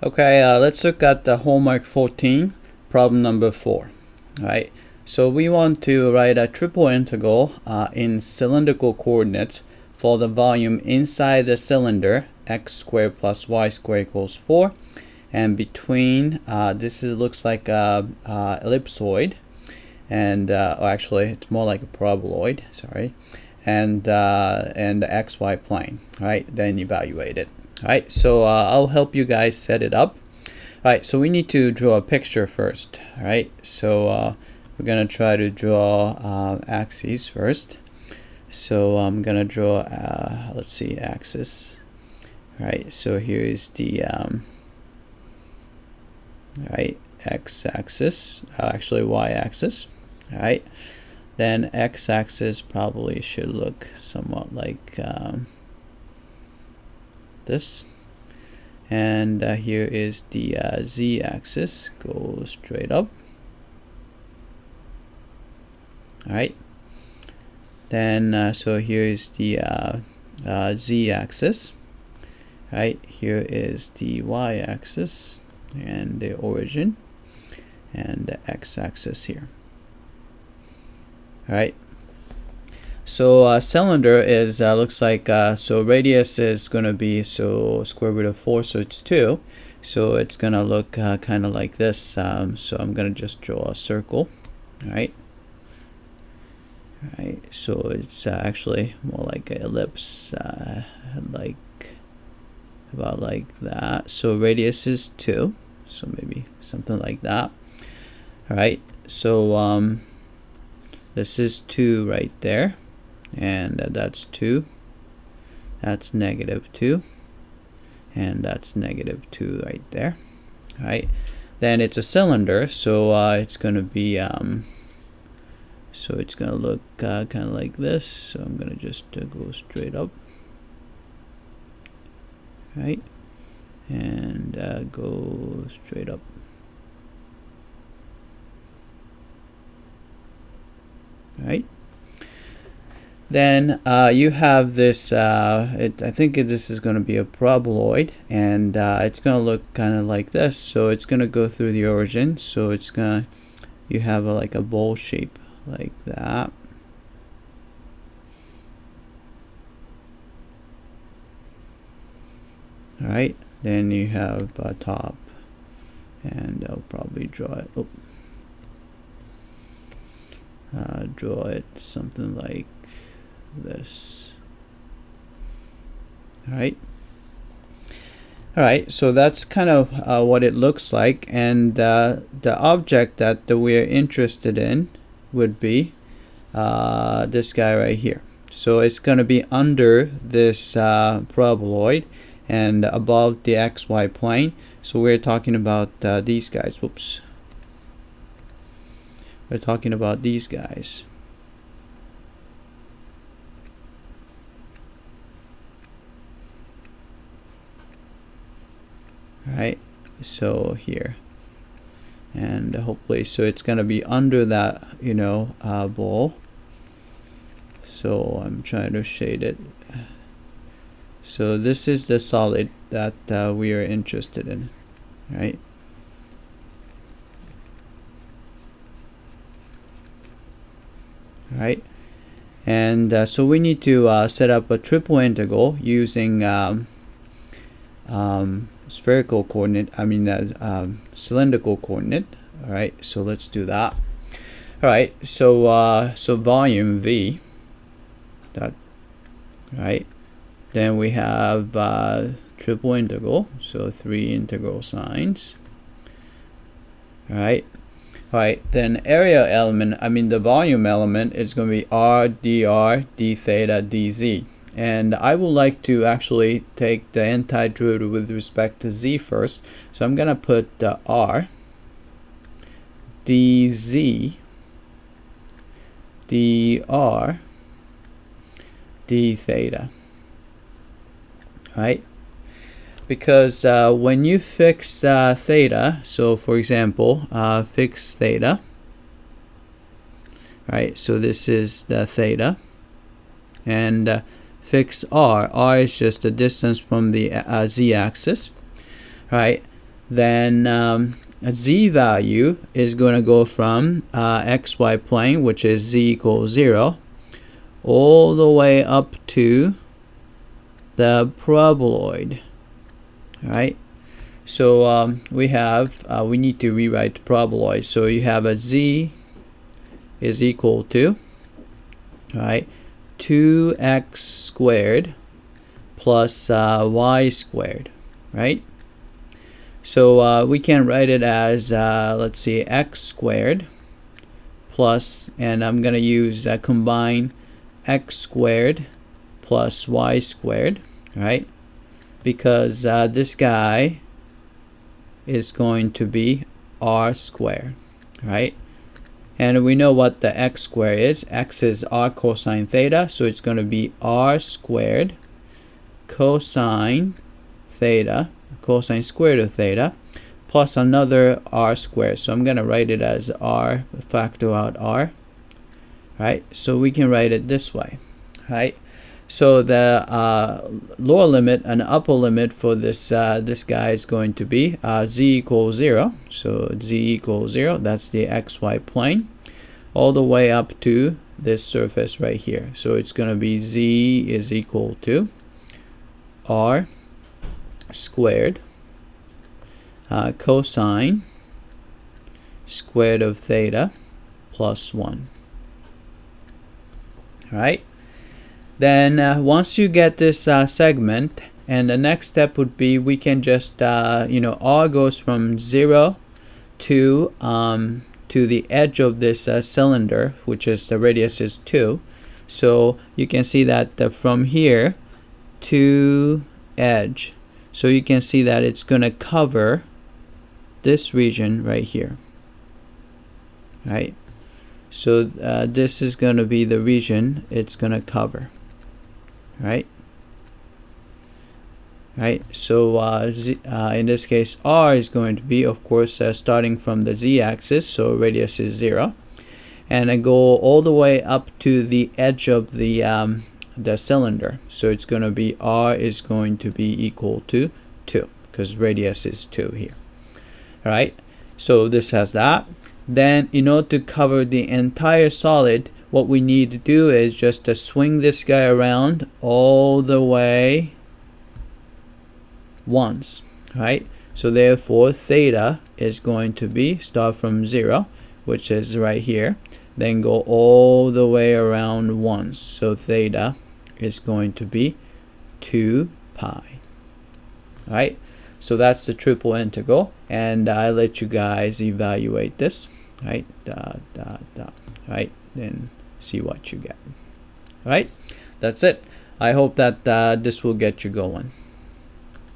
Okay, let's look at the homework 14, problem number 4. Right. So we want to write a triple integral in cylindrical coordinates for the volume inside the cylinder, x squared plus y squared equals 4, and between this looks like a ellipsoid, and or actually it's more like a paraboloid. Sorry, and the xy plane. Right. Then evaluate it. Alright, so I'll help you guys set it up. Alright, so we need to draw a picture first. Alright, so we're gonna try to draw axes first. So I'm gonna draw let's see, axis. Alright, so here is the x-axis, actually y-axis. Alright, then x-axis probably should look somewhat like this, and here is the z-axis, go straight up. Alright, then so here is the z-axis. Right, here is the y-axis and the origin, and the x-axis here. Alright, so cylinder is looks like so radius is going to be square root of 4, so it's 2, so it's going to look kind of like this. So I'm going to just draw a circle. Alright, so it's actually more like an ellipse, like about like that. So radius is 2, so maybe something like that. Alright, so this is 2 right there, and that's 2, that's -2, and that's -2 right there. Alright, then it's a cylinder, so it's going to be so it's going to look kind of like this. So I'm going to just go straight up, right, and go straight up. Right, then you have this I think this is going to be a paraboloid, and it's going to look kind of like this. So it's going to go through the origin, so it's going to, you have like a bowl shape like that. Alright, then you have a top, and I'll probably draw it. Oh. Draw it something like this. Alright, so that's kind of what it looks like, and the object that we're interested in would be this guy right here. So it's going to be under this paraboloid and above the xy plane. So we're talking about these guys. Whoops. We're talking about these guys. Right, so here, and hopefully, so it's going to be under that, you know, bowl. So I'm trying to shade it. So this is the solid that we are interested in, right? Right, and so we need to set up a triple integral using spherical coordinate, cylindrical coordinate. All right, so let's do that. All right, so so volume V dot, right, then we have triple integral, so 3 integral signs. All right, then area element, the volume element, is going to be r dr d theta dz. And I would like to actually take the antiderivative with respect to z first. So I'm going to put r dz dr d theta. Right? Because when you fix theta, so for example, fix theta. Right? So this is the theta. And fix r. R is just the distance from the z-axis, right? then a z value is going to go from xy plane, which is z equals 0, all the way up to the paraboloid. Right? So we need to rewrite paraboloid. So you have a z is equal to, right, 2x squared plus y squared, right? So we can write it as let's see, x squared plus, and I'm gonna use combine x squared plus y squared, right? Because this guy is going to be r squared, right? And we know what the x squared is. X is r cosine theta, so it's going to be r squared cosine theta, cosine squared of theta, plus another r squared. So I'm going to write it as r, factor out r, right? So we can write it this way, right? So the lower limit and upper limit for this this guy is going to be z equals 0. So z equals 0, that's the xy plane, all the way up to this surface right here. So it's going to be z is equal to r squared cosine squared of theta plus 1. Right? Then once you get this segment, and the next step would be we can just r goes from 0 to the edge of this cylinder, which is the radius is 2. So you can see that from here to edge, so you can see that it's going to cover this region right here, right? So this is going to be the region it's going to cover, right? So in this case, r is going to be, of course, starting from the z-axis, so radius is 0, and I go all the way up to the edge of the cylinder. So it's going to be r is going to be equal to 2, because radius is 2 here. All right, so this has that. Then in order to cover the entire solid, what we need to do is just to swing this guy around all the way once, right? So therefore theta is going to be start from 0, which is right here, then go all the way around once. So theta is going to be 2 pi. Right? So that's the triple integral, and I let you guys evaluate this, right? Right? Then see what you get. Right? That's it. I hope that this will get you going.